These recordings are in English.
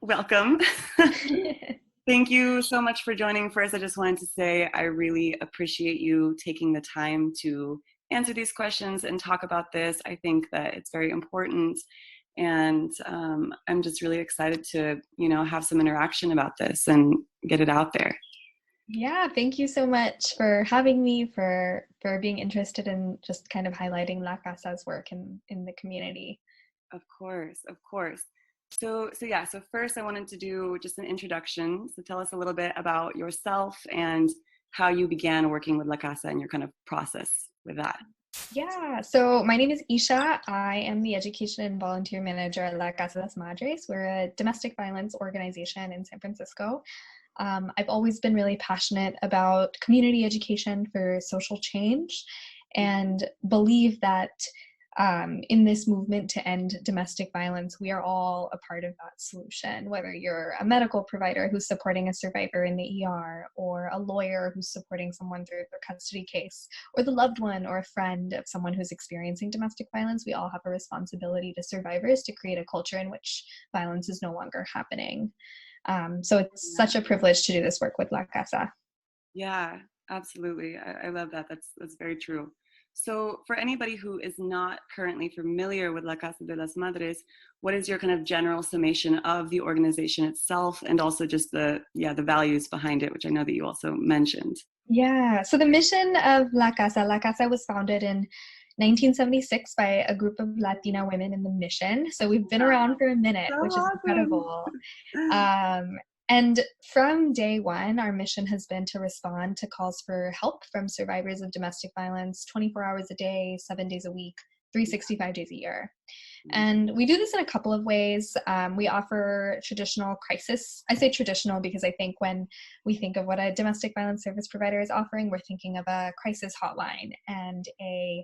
welcome. Thank you so much for joining. First, I just wanted to say I really appreciate you taking the time to answer these questions and talk about this. I think that it's very important, and I'm just really excited to, have some interaction about this and get it out there. Yeah, thank you so much for having me, for being interested in just kind of highlighting La Casa's work in the community. Of course, of course. So first I wanted to do just an introduction. So tell us a little bit about yourself and how you began working with La Casa and your kind of process with that. Yeah, so my name is Esha. I am the Education and Volunteer Manager at La Casa de Madres. We're a domestic violence organization in San Francisco. I've always been really passionate about community education for social change and believe that in this movement to end domestic violence, we are all a part of that solution, whether you're a medical provider who's supporting a survivor in the ER, or a lawyer who's supporting someone through their custody case, or the loved one or a friend of someone who's experiencing domestic violence. We all have a responsibility to survivors to create a culture in which violence is no longer happening. So it's such a privilege to do this work with La Casa. Yeah, absolutely. I love that. That's very true. So for anybody who is not currently familiar with La Casa de las Madres, what is your kind of general summation of the organization itself, and also just the values behind it, which I know that you also mentioned? Yeah, so the mission of La Casa was founded in 1976 by a group of Latina women in the mission. So we've been around for a minute, So which is incredible. awesome. And from day one, our mission has been to respond to calls for help from survivors of domestic violence 24 hours a day, 7 days a week, 365 days a year. And we do this in a couple of ways. We offer traditional crisis. I say traditional because I think when we think of what a domestic violence service provider is offering, we're thinking of a crisis hotline and an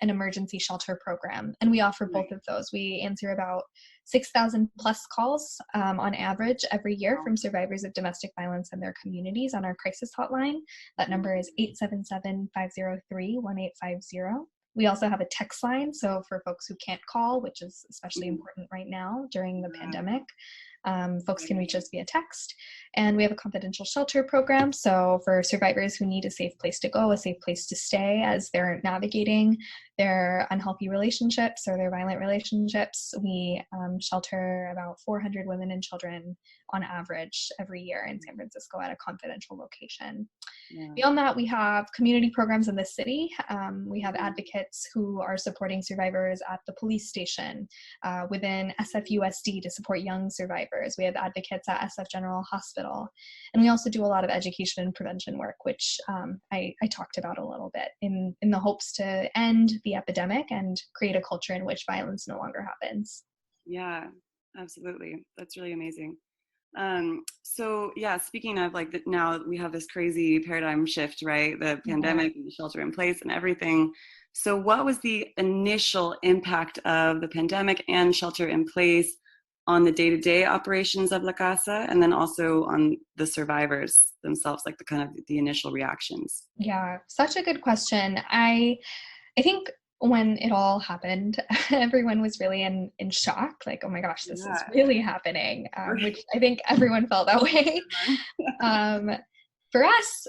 emergency shelter program. And we offer both of those. We answer about 6,000 plus calls on average every year from survivors of domestic violence and their communities on our crisis hotline. That number is 877-503-1850. We also have a text line, so for folks who can't call, which is especially important right now during the pandemic, folks can reach us via text. And we have a confidential shelter program, so for survivors who need a safe place to go, a safe place to stay as they're navigating their unhealthy relationships or their violent relationships, we shelter about 400 women and children on average every year in San Francisco at a confidential location. Yeah. Beyond that, we have community programs in the city. We have advocates who are supporting survivors at the police station, within SFUSD to support young survivors. We have advocates at SF General Hospital. And we also do a lot of education and prevention work, which I talked about a little bit in the hopes to end the epidemic and create a culture in which violence no longer happens. Yeah, absolutely. That's really amazing. So yeah, speaking of now we have this crazy paradigm shift, right? The pandemic and the shelter in place and everything. So what was the initial impact of the pandemic and shelter in place on the day-to-day operations of La Casa, and then also on the survivors themselves, like the kind of the initial reactions? Yeah, such a good question. I think when it all happened, everyone was really in shock, like, oh my gosh, this is really happening, which I think everyone felt that way. For us,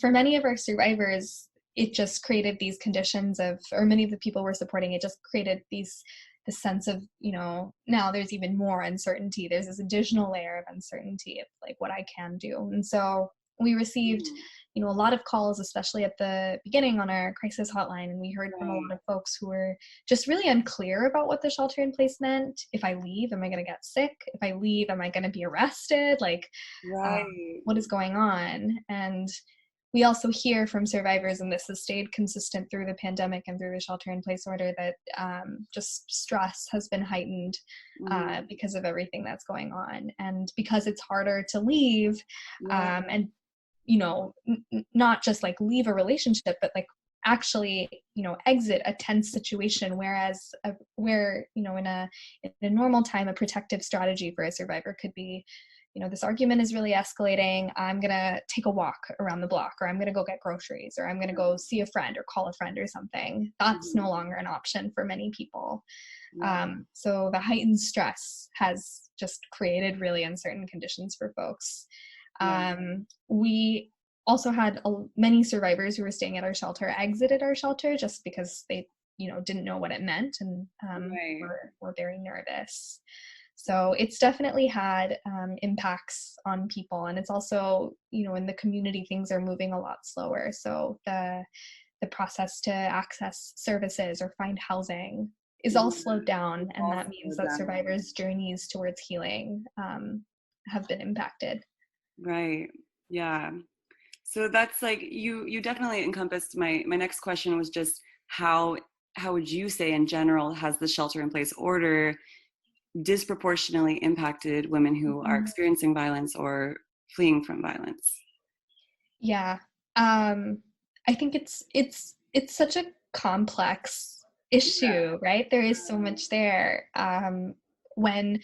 for many of our survivors, it just created these conditions or many of the people we're supporting, it just created this sense of, now there's even more uncertainty. There's this additional layer of uncertainty of like what I can do. And so we received a lot of calls, especially at the beginning on our crisis hotline. And we heard from a lot of folks who were just really unclear about what the shelter in place meant. If I leave, am I going to get sick? If I leave, am I going to be arrested? What is going on? And we also hear from survivors, and this has stayed consistent through the pandemic and through the shelter in place order, that just stress has been heightened because of everything that's going on. And because it's harder to leave and not just like leave a relationship, but like actually, exit a tense situation. Whereas in a normal time, a protective strategy for a survivor could be, this argument is really escalating. I'm going to take a walk around the block, or I'm going to go get groceries, or I'm going to go see a friend or call a friend or something. That's no longer an option for many people. So the heightened stress has just created really uncertain conditions for folks. We also had many survivors who were staying at our shelter exited our shelter just because they, didn't know what it meant, and were very nervous. So it's definitely had impacts on people. And it's also, in the community, things are moving a lot slower. So the process to access services or find housing is all slowed down. And that means that survivors' journeys towards healing have been impacted. Right. Yeah. So that's like, you definitely encompassed my next question was just how would you say in general has the shelter in place order disproportionately impacted women who are experiencing violence or fleeing from violence? Yeah. I think it's such a complex issue, right? There is so much there. When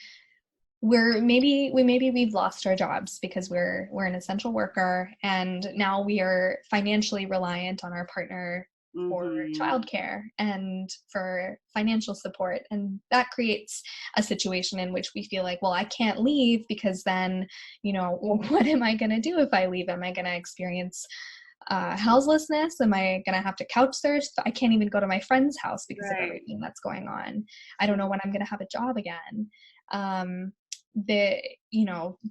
we've lost our jobs because we're an essential worker, and now we are financially reliant on our partner for childcare and for financial support. And that creates a situation in which we feel like, well, I can't leave because then, what am I going to do if I leave? Am I going to experience houselessness? Am I going to have to couch surf? I can't even go to my friend's house because of everything that's going on. I don't know when I'm going to have a job again.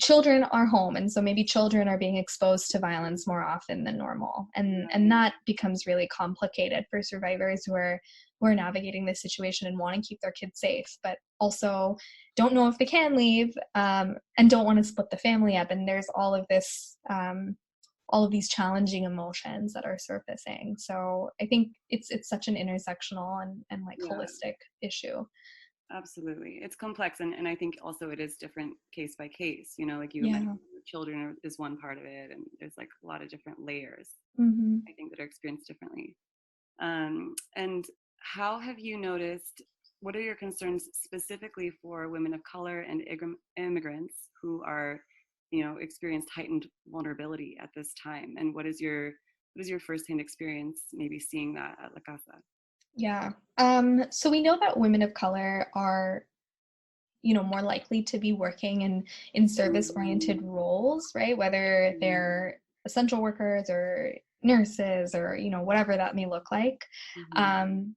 Children are home, and so maybe children are being exposed to violence more often than normal, and that becomes really complicated for survivors who are navigating this situation and want to keep their kids safe, but also don't know if they can leave, and don't want to split the family up. And there's all of these challenging emotions that are surfacing. So I think it's such an intersectional and holistic issue. Absolutely. It's complex. And I think also it is different case by case, like children is one part of it. And there's like a lot of different layers, I think, that are experienced differently. And how have you noticed, what are your concerns specifically for women of color and immigrants who are, experienced heightened vulnerability at this time? And what is your firsthand experience maybe seeing that at La Casa? Yeah. So we know that women of color are, more likely to be working in service-oriented roles, right? Whether they're essential workers or nurses or, whatever that may look like. And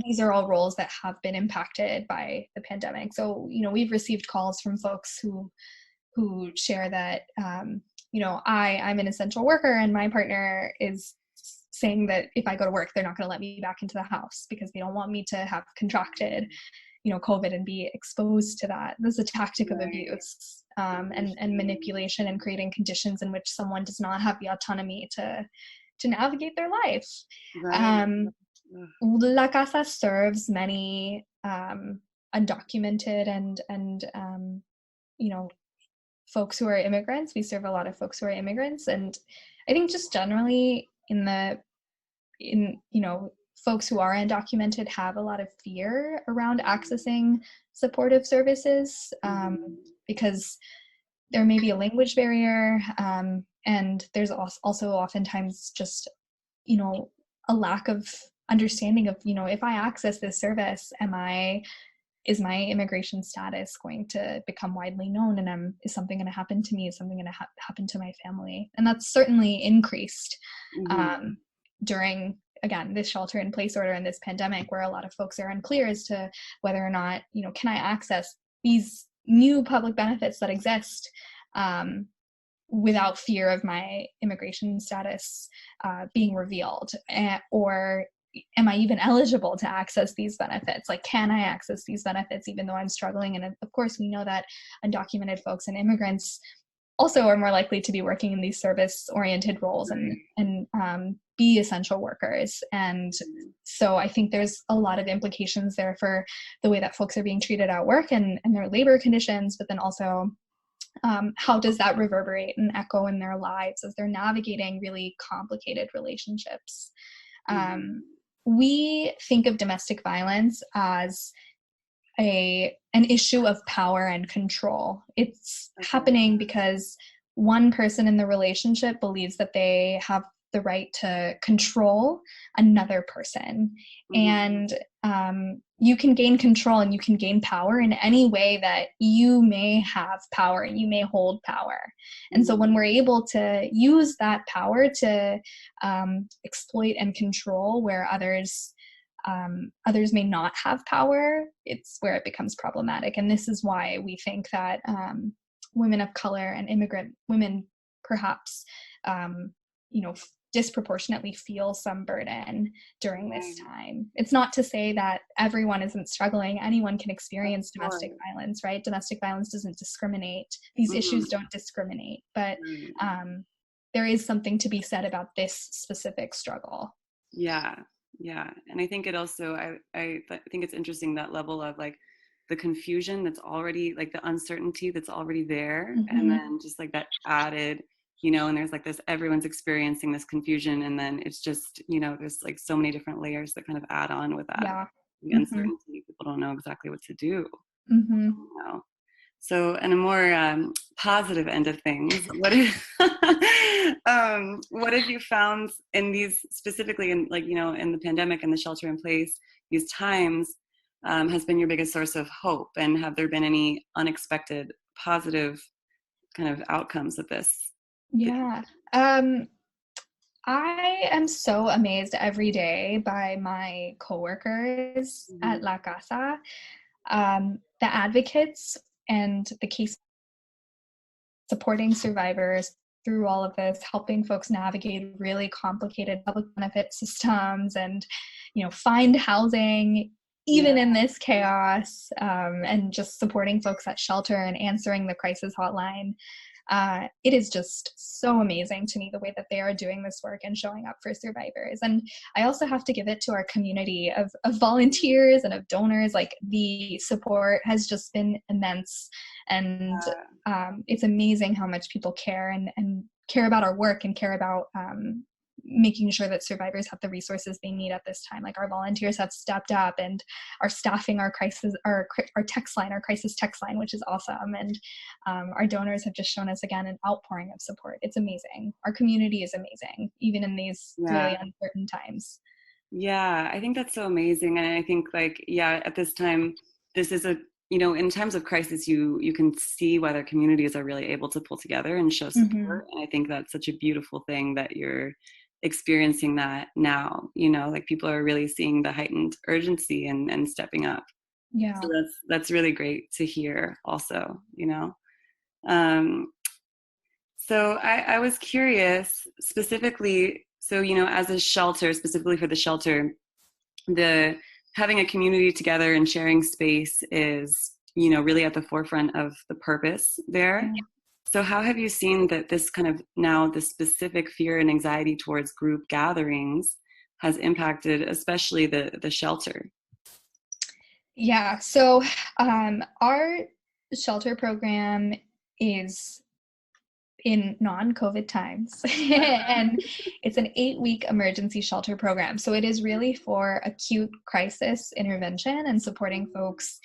these are all roles that have been impacted by the pandemic. So, we've received calls from folks who share that, I'm an essential worker and my partner is saying that if I go to work, they're not going to let me back into the house because they don't want me to have contracted, COVID and be exposed to that. This is a tactic of abuse and manipulation, and creating conditions in which someone does not have the autonomy to navigate their life. La Casa serves many undocumented and folks who are immigrants. We serve a lot of folks who are immigrants, and I think just generally folks who are undocumented have a lot of fear around accessing supportive services because there may be a language barrier, and there's also oftentimes just a lack of understanding of if I access this service, is my immigration status going to become widely known, and is something going to happen to me? Is something going to happen to my family? And that's certainly increased during, again, this shelter-in-place order and this pandemic, where a lot of folks are unclear as to whether or not, can I access these new public benefits that exist without fear of my immigration status being revealed, or am I even eligible to access these benefits? Like, can I access these benefits even though I'm struggling? And of course, we know that undocumented folks and immigrants also are more likely to be working in these service-oriented roles and be essential workers. And so I think there's a lot of implications there for the way that folks are being treated at work and their labor conditions, but then also how does that reverberate and echo in their lives as they're navigating really complicated relationships. We think of domestic violence as, an issue of power and control. It's happening because one person in the relationship believes that they have the right to control another person. And you can gain control and you can gain power in any way that you may have power and you may hold power. And so when we're able to use that power to exploit and control where others may not have power, it's where it becomes problematic. And this is why we think that women of color and immigrant women perhaps, disproportionately feel some burden during this time. It's not to say that everyone isn't struggling. Anyone can experience domestic violence, right? Domestic violence doesn't discriminate. These issues don't discriminate. But there is something to be said about this specific struggle. Yeah. And I think it also, I think it's interesting, that level of like the confusion that's already, like the uncertainty that's already there. And then just like that added, and there's like this, everyone's experiencing this confusion, and then it's just, there's like so many different layers that kind of add on with that. Yeah. The uncertainty, people don't know exactly what to do. So, on a more positive end of things, what have you found in these, specifically in like, in the pandemic and the shelter in place, these times, has been your biggest source of hope? And have there been any unexpected positive kind of outcomes of this? Yeah. I am so amazed every day by my coworkers at La Casa, the advocates and the case supporting survivors through all of this, helping folks navigate really complicated public benefit systems and, find housing even in this chaos, and just supporting folks at shelter and answering the crisis hotline. It is just so amazing to me the way that they are doing this work and showing up for survivors. And I also have to give it to our community of volunteers and of donors. Like, the support has just been immense. And it's amazing how much people care and care about our work and care about making sure that survivors have the resources they need at this time. Like, our volunteers have stepped up and are staffing our crisis text line, which is awesome. And our donors have just shown us again an outpouring of support. It's amazing. Our community is amazing, even in these really uncertain times. Yeah, I think that's so amazing. And I think at this time, this is in times of crisis, you can see whether communities are really able to pull together and show support. And I think that's such a beautiful thing that you're experiencing that now, like people are really seeing the heightened urgency and stepping up. Yeah. So that's really great to hear also, So I was curious specifically, so, as a shelter, specifically for the shelter, having a community together and sharing space is, really at the forefront of the purpose there. Yeah. So how have you seen that this kind of now the specific fear and anxiety towards group gatherings has impacted especially the shelter? Yeah, so our shelter program is in non-COVID times, and it's an 8-week emergency shelter program. So it is really for acute crisis intervention and supporting folks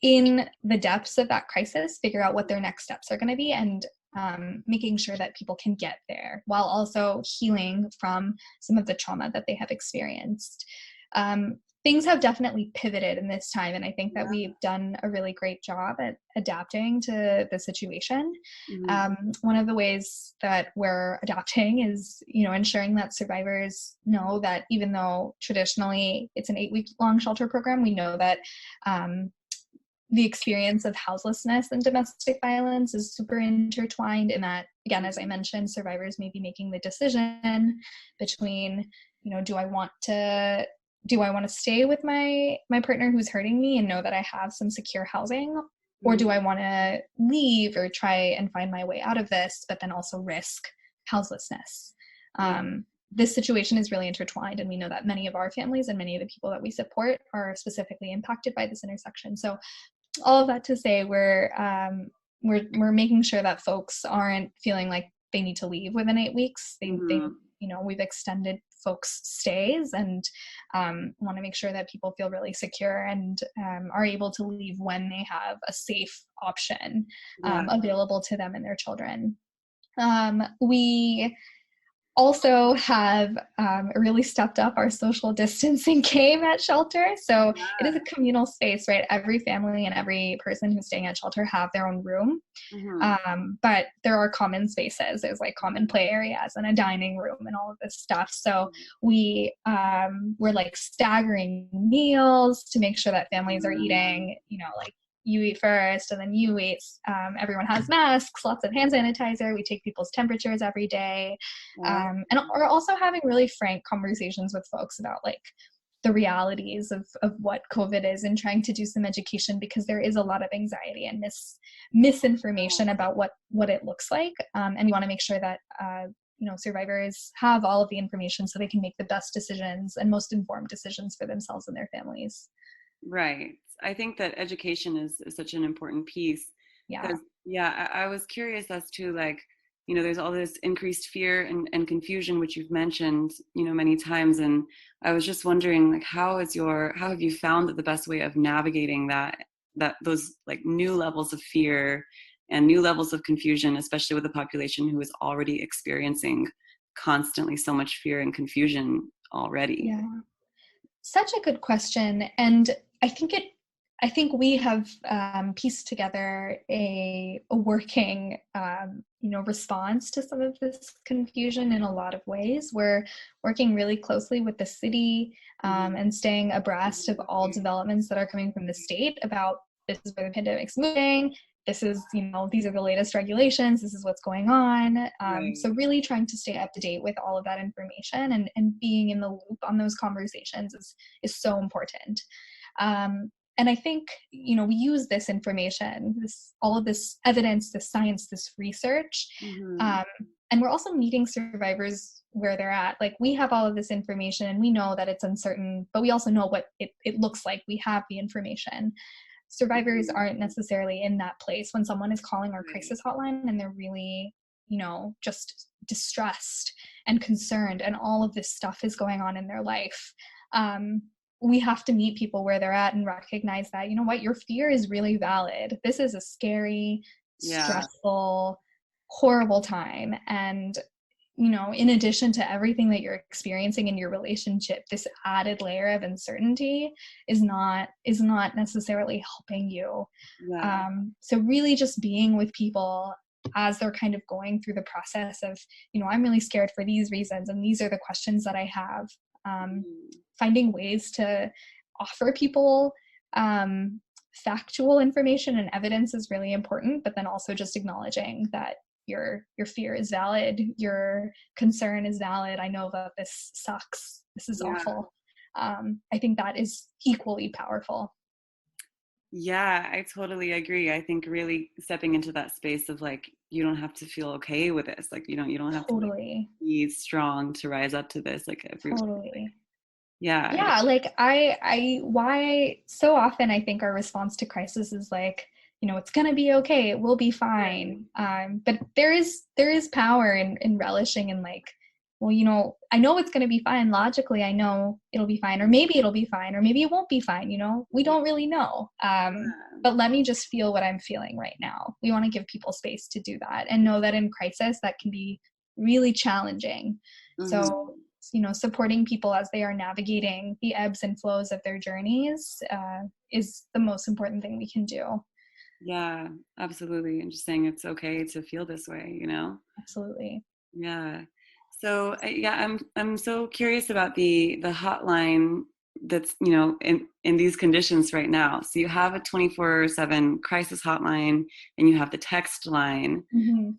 in the depths of that crisis, figure out what their next steps are going to be, and making sure that people can get there while also healing from some of the trauma that they have experienced. Things have definitely pivoted in this time, and I think that we've done a really great job at adapting to the situation. One of the ways that we're adapting is, ensuring that survivors know that even though traditionally it's an 8-week-long shelter program, we know that the experience of houselessness and domestic violence is super intertwined, in that, again, as I mentioned, survivors may be making the decision between, do I want to stay with my partner who's hurting me and know that I have some secure housing, or do I want to leave or try and find my way out of this, but then also risk houselessness? This situation is really intertwined, and we know that many of our families and many of the people that we support are specifically impacted by this intersection. So all of that to say, we're making sure that folks aren't feeling like they need to leave within 8 weeks. We've extended folks' stays, and want to make sure that people feel really secure and are able to leave when they have a safe option available to them and their children. We also have really stepped up our social distancing game at shelter. So it is a communal space, right? Every family and every person who's staying at shelter have their own room. But there are common spaces. There's like common play areas and a dining room and all of this stuff. So we're like staggering meals to make sure that families are eating, like you eat first and then you eat. Everyone has masks, lots of hand sanitizer. We take people's temperatures every day. And we're also having really frank conversations with folks about like the realities of what COVID is, and trying to do some education, because there is a lot of anxiety and misinformation about what it looks like. And we want to make sure that survivors have all of the information so they can make the best decisions and most informed decisions for themselves and their families. Right. I think that education is such an important piece. I was curious as to, like, there's all this increased fear and confusion, which you've mentioned, many times. And I was just wondering, like, how have you found that the best way of navigating those like new levels of fear and new levels of confusion, especially with a population who is already experiencing constantly so much fear and confusion already? Yeah. Such a good question. And I think we have pieced together a working, response to some of this confusion in a lot of ways. We're working really closely with the city and staying abreast of all developments that are coming from the state about this is where the pandemic's moving. This is, these are the latest regulations. This is what's going on. So really trying to stay up to date with all of that information and being in the loop on those conversations is so important. And I think, we use this information, all of this evidence, this science, this research, and we're also meeting survivors where they're at. Like, we have all of this information and we know that it's uncertain, but we also know what it looks like. We have the information. Survivors aren't necessarily in that place when someone is calling our crisis hotline and they're really, just distressed and concerned, and all of this stuff is going on in their life. We have to meet people where they're at and recognize that, your fear is really valid. This is a scary, stressful, horrible time. And, in addition to everything that you're experiencing in your relationship, this added layer of uncertainty is not necessarily helping you. So really just being with people as they're kind of going through the process of, I'm really scared for these reasons, and these are the questions that I have. Finding ways to offer people factual information and evidence is really important, but then also just acknowledging that your fear is valid, your concern is valid. I know that this sucks. This is awful. I think that is equally powerful. Yeah, I totally agree. I think really stepping into that space of like, you don't have to feel okay with this. Like, you don't have to like, be strong to rise up to this. Like Totally. Yeah. Like why so often I think our response to crisis is like, it's going to be okay. It will be fine. But there is power in relishing and like, well, I know it's going to be fine. Logically, I know it'll be fine, or maybe it'll be fine, or maybe it won't be fine. We don't really know. But let me just feel what I'm feeling right now. We want to give people space to do that and know that in crisis, that can be really challenging. So, supporting people as they are navigating the ebbs and flows of their journeys is the most important thing we can do. Yeah, absolutely. And just saying it's okay to feel this way, Absolutely. Yeah. So I'm so curious about the hotline that's, in these conditions right now. So you have a 24/7 crisis hotline and you have the text line.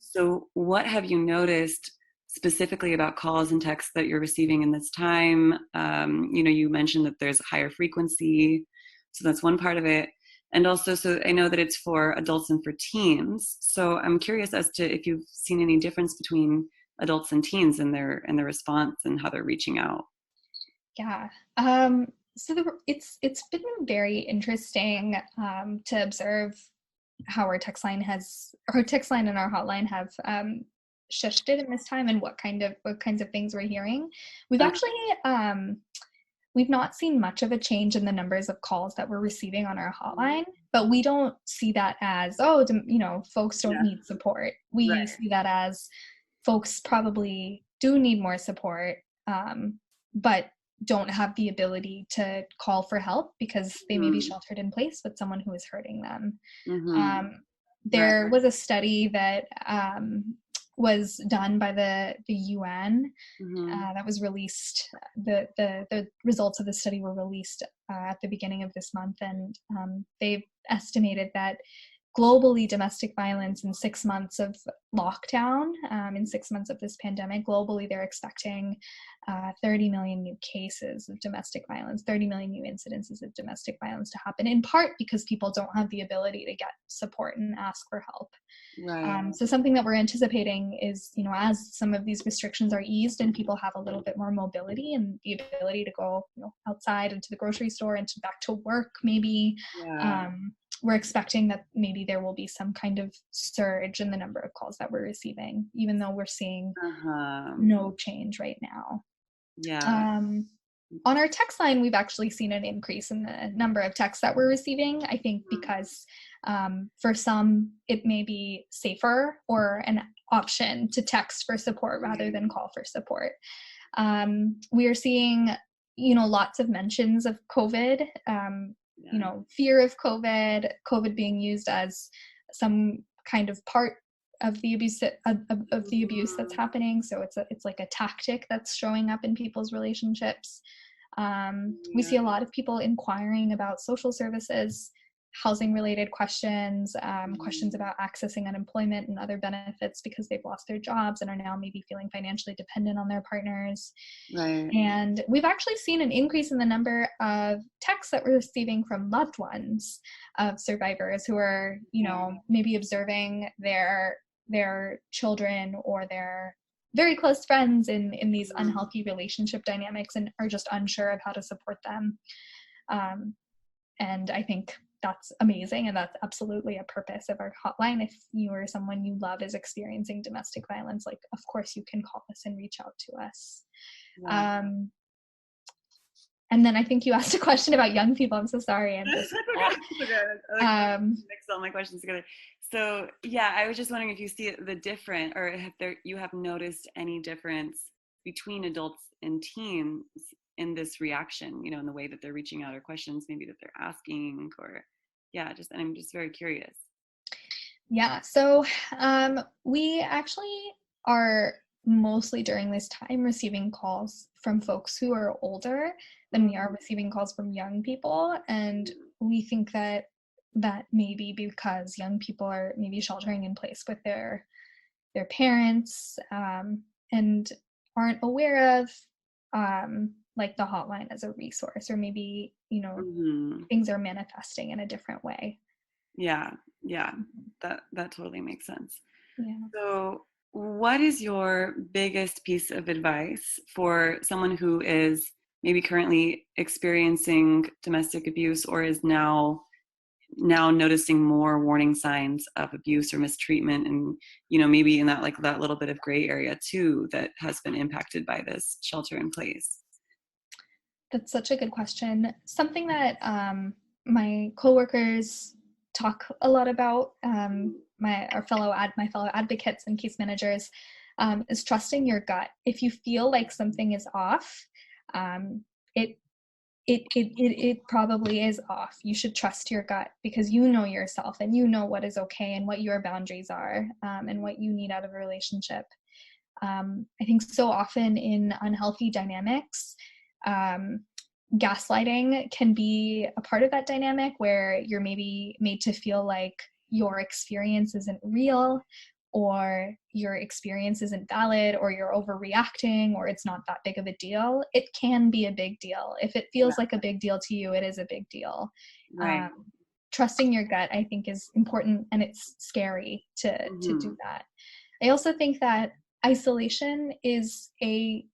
So what have you noticed specifically about calls and texts that you're receiving in this time? You mentioned that there's higher frequency. So that's one part of it. And also, so I know that it's for adults and for teens. So I'm curious as to if you've seen any difference between adults and teens in their response and how they're reaching out. Yeah. So it's been very interesting to observe how our text line and our hotline have shifted in this time and what kinds of things we're hearing. We've Uh, actually we've not seen much of a change in the numbers of calls that we're receiving on our hotline, but we don't see that as, oh, folks don't yeah, need support. We right. see that as folks probably do need more support, but don't have the ability to call for help because they may be Mm-hmm. sheltered in place with someone who is hurting them. Mm-hmm. Um, Right. there was a study that was done by the UN Mm-hmm. that was released. The results of the study were released at the beginning of this month, and they estimated that globally domestic violence in 6 months of lockdown, in 6 months of this pandemic, globally they're expecting 30 million new cases of domestic violence, 30 million new incidences of domestic violence to happen, in part because people don't have the ability to get support and ask for help. Right. So something that we're anticipating is, as some of these restrictions are eased and people have a little bit more mobility and the ability to go, outside into the grocery store and to back to work, maybe, Yeah. we're expecting that maybe there will be some kind of surge in the number of calls that we're receiving, even though we're seeing Uh-huh. no change right now. Yeah. Um, on our text line, we've actually seen an increase in the number of texts that we're receiving, I think because for some, it may be safer or an option to text for support rather than call for support. We are seeing, lots of mentions of COVID, Yeah. fear of COVID being used as some kind of part of the abuse that's Mhm. happening. So it's like a tactic that's showing up in people's relationships. We Yeah. see a lot of people inquiring about social services, housing related questions, questions Mhm. about accessing unemployment and other benefits because they've lost their jobs and are now maybe feeling financially dependent on their partners. Right. And we've actually seen an increase in the number of texts that we're receiving from loved ones of survivors who are, maybe observing their children or their very close friends in these Mhm. unhealthy relationship dynamics and are just unsure of how to support them. Um, and I think that's amazing. And that's absolutely a purpose of our hotline. If you or someone you love is experiencing domestic violence, like, of course, you can call us and reach out to us. Yeah. Um, and then I think you asked a question about young people. I'm so sorry. I'm That's just, okay. It's okay. I like to um, mix all my questions together. So yeah, I was just wondering if you see the different, or you have noticed any difference between adults and teens in this reaction, in the way that they're reaching out or questions maybe that they're asking, or yeah, and I'm just very curious. yeah. So we actually are mostly during this time receiving calls from folks who are older than we are Mhm. receiving calls from young people. And we think that may be because young people are maybe sheltering in place with their parents, and aren't aware of like the hotline as a resource, or maybe Mhm. things are manifesting in a different way. Yeah, yeah, Mhm. that totally makes sense. Yeah. So, what is your biggest piece of advice for someone who is maybe currently experiencing domestic abuse or is now noticing more warning signs of abuse or mistreatment, and maybe in that little bit of gray area too that has been impacted by this shelter in place? That's such a good question. Something that my coworkers talk a lot about, my fellow advocates and case managers, is trusting your gut. If you feel like something is off, um, it it probably is off. You should trust your gut because you know yourself and you know what is okay and what your boundaries are, and what you need out of a relationship. I think so often in unhealthy dynamics, um, gaslighting can be a part of that dynamic where you're maybe made to feel like your experience isn't real, or your experience isn't valid, or you're overreacting, or it's not that big of a deal. It can be a big deal. If it Yeah, feels like a big deal to you, it is a big deal. right. Um, Trusting your gut, I think, is important, and it's scary to do Hmm. that. I also think that isolation is a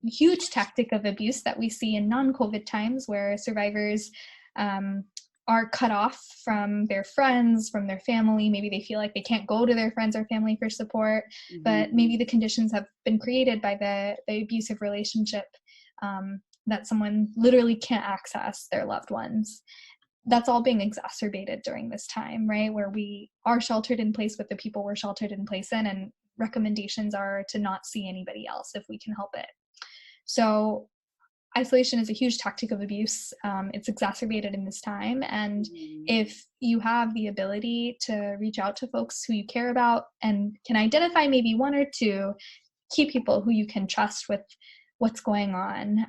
huge tactic of abuse that we see in non-COVID times, where survivors, um, are cut off from their friends, from their family. Maybe they feel like they can't go to their friends or family for support, but maybe the conditions have been created by the abusive relationship, that someone literally can't access their loved ones. That's all being exacerbated during this time, right? Where we are sheltered in place with the people we're sheltered in place in, and recommendations are to not see anybody else if we can help it. So isolation is a huge tactic of abuse. It's exacerbated in this time. And if you have the ability to reach out to folks who you care about and can identify maybe one or two key people who you can trust with what's going on,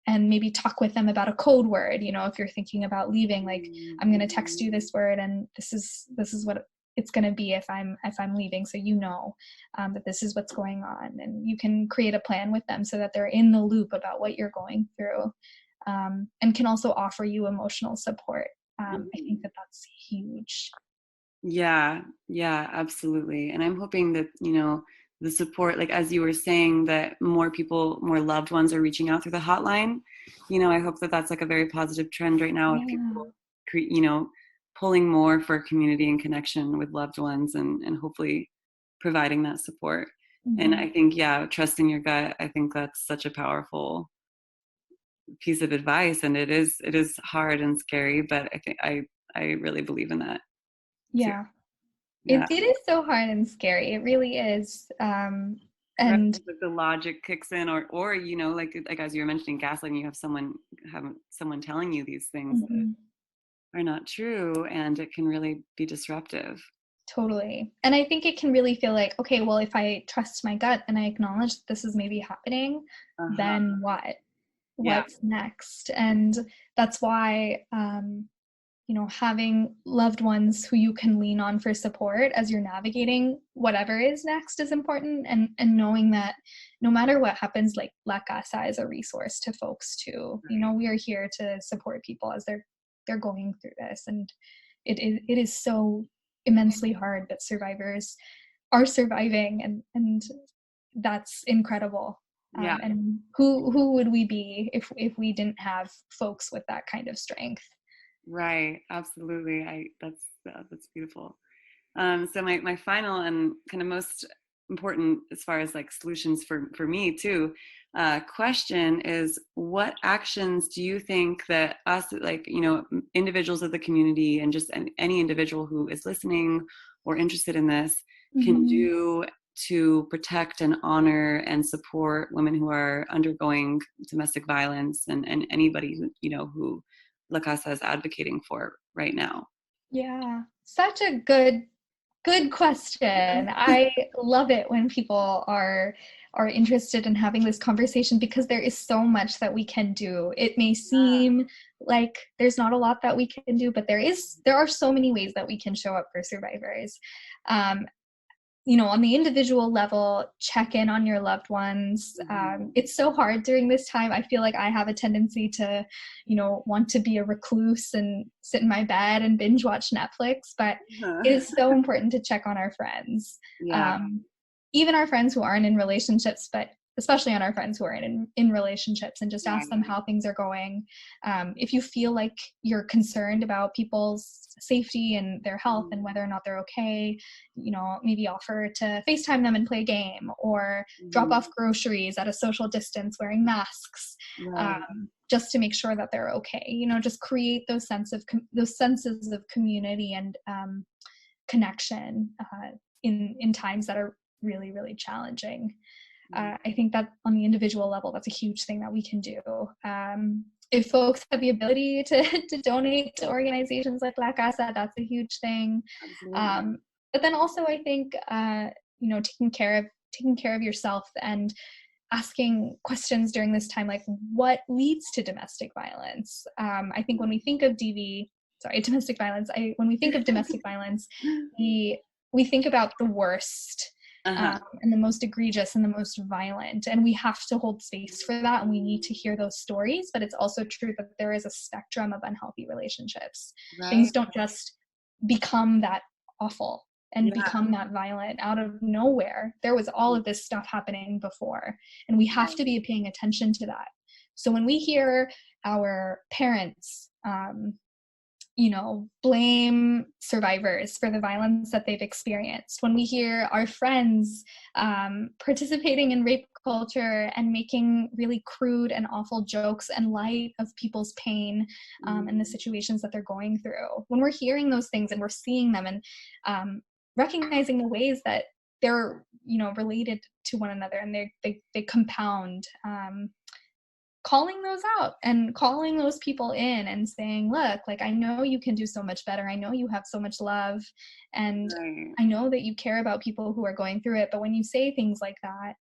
and maybe talk with them about a code word, if you're thinking about leaving, like, I'm going to text you this word, and this is what it's going to be if I'm leaving, so that this is what's going on, and you can create a plan with them so that they're in the loop about what you're going through, and can also offer you emotional support. I think that's huge. Yeah, absolutely. And I'm hoping that, the support, like as you were saying, that more people, more loved ones are reaching out through the hotline. I hope that that's like a very positive trend right now, of people, pulling more for community and connection with loved ones, and hopefully providing that support. And I think, trusting your gut, I think that's such a powerful piece of advice. And it is hard and scary, but I think I really believe in that. Yeah. Yeah. It is so hard and scary. It really is. And like the logic kicks in, or like as you were mentioning, gaslighting, you have someone telling you these things that are not true, and it can really be disruptive. Totally. And I think it can really feel like, okay, well, if I trust my gut and I acknowledge that this is maybe happening, then what? What's next? And that's why, having loved ones who you can lean on for support as you're navigating whatever is next is important. And knowing that no matter what happens, like La Casa is a resource to folks too. We are here to support people as they're going through this. And it is so immensely hard, but survivors are surviving, and that's incredible. And who would we be if we didn't have folks with that kind of strength? Right, absolutely. That's beautiful. So my final and kind of most important, as far as like solutions for me too, question is, what actions do you think that us, like, individuals of the community, and just any individual who is listening or interested in this, can do to protect and honor and support women who are undergoing domestic violence, and anybody who La Casa is advocating for right now? Yeah, such a good question. I love it when people are interested in having this conversation, because there is so much that we can do. It may seem like there's not a lot that we can do, but there are so many ways that we can show up for survivors. On the individual level, check in on your loved ones. It's so hard during this time. I feel like I have a tendency to, want to be a recluse and sit in my bed and binge watch Netflix, but it is so important to check on our friends. Even our friends who aren't in relationships, but especially on our friends who are in relationships, and just ask them how things are going. If you feel like you're concerned about people's safety and their health and whether or not they're okay, maybe offer to FaceTime them and play a game, or drop off groceries at a social distance wearing masks, just to make sure that they're okay. Just create those senses of community and connection in times that are really, really challenging. I think that on the individual level, that's a huge thing that we can do. If folks have the ability to donate to organizations like La Casa, that's a huge thing. But then also, I think taking care of yourself and asking questions during this time, like, what leads to domestic violence? I think when we think of domestic violence, when we think of domestic violence, we think about the worst. And the most egregious and the most violent, and we have to hold space for that, and we need to hear those stories. But it's also true that there is a spectrum of unhealthy relationships. Things don't just become that awful and become that violent out of nowhere. There was all of this stuff happening before, and we have to be paying attention to that. So when we hear our parents blame survivors for the violence that they've experienced, when we hear our friends participating in rape culture and making really crude and awful jokes in light of people's pain and the situations that they're going through, when we're hearing those things and we're seeing them and recognizing the ways that they're related to one another and they compound, calling those out and calling those people in and saying, look, like, I know you can do so much better. I know you have so much love. And Right. I know that you care about people who are going through it. But when you say things like that,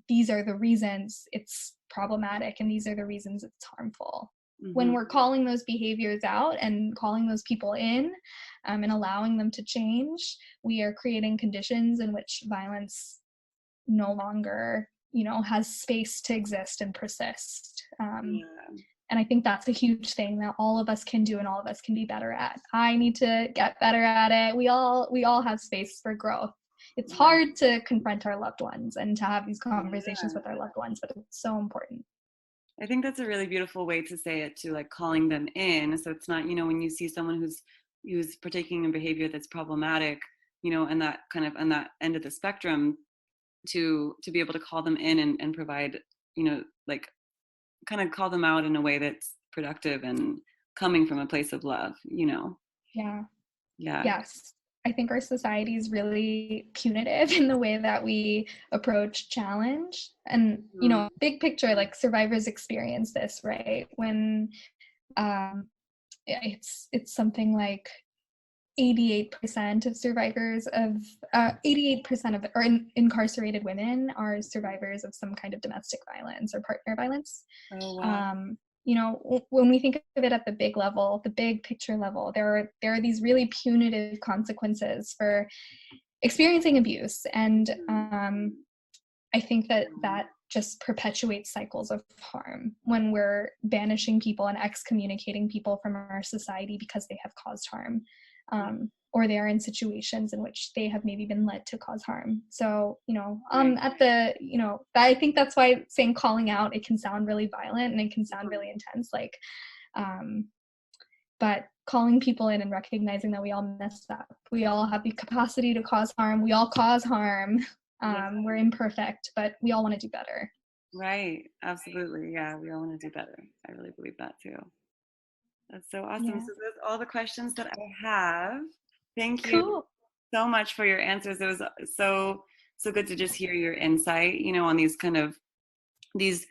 these are the reasons it's problematic and these are the reasons it's harmful. When we're calling those behaviors out and calling those people in and allowing them to change, we are creating conditions in which violence no longer has space to exist and persist. And I think that's a huge thing that all of us can do and all of us can be better at. I need to get better at it. We all have space for growth. It's hard to confront our loved ones and to have these conversations with our loved ones, but it's so important. I think that's a really beautiful way to say it, to like calling them in. So it's not, when you see someone who's partaking in behavior that's problematic, and that kind of on that end of the spectrum, to be able to call them in and provide, like kind of call them out in a way that's productive and coming from a place of love. Yeah. Yeah. Yes. I think our society is really punitive in the way that we approach challenge. And, big picture, like, survivors experience this, right? When it's something like 88% of survivors of 88% of or incarcerated women are survivors of some kind of domestic violence or partner violence. Oh, wow. When we think of it at the big level, the big picture level, there are these really punitive consequences for experiencing abuse, and I think that just perpetuates cycles of harm when we're banishing people and excommunicating people from our society because they have caused harm. Or they are in situations in which they have maybe been led to cause harm. So, I think that's why saying calling out, it can sound really violent and it can sound really intense, like, but calling people in and recognizing that we all mess up. We all have the capacity to cause harm. We all cause harm. We're imperfect, but we all want to do better. Right. Absolutely. Yeah. We all want to do better. I really believe that too. That's so awesome. Yeah. So that's all the questions that I have. Thank you Cool. so much for your answers. It was so good to just hear your insight, on these kind of these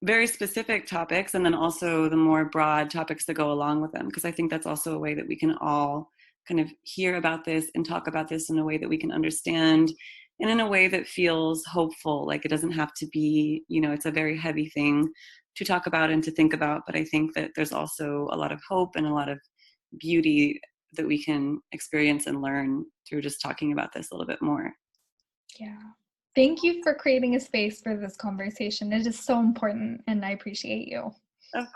very specific topics, and then also the more broad topics that go along with them, because I think that's also a way that we can all kind of hear about this and talk about this in a way that we can understand, and in a way that feels hopeful. Like, it doesn't have to be, it's a very heavy thing to talk about and to think about, but I think that there's also a lot of hope and a lot of beauty that we can experience and learn through just talking about this a little bit more. Yeah. Thank you for creating a space for this conversation. It is so important, and I appreciate you. Of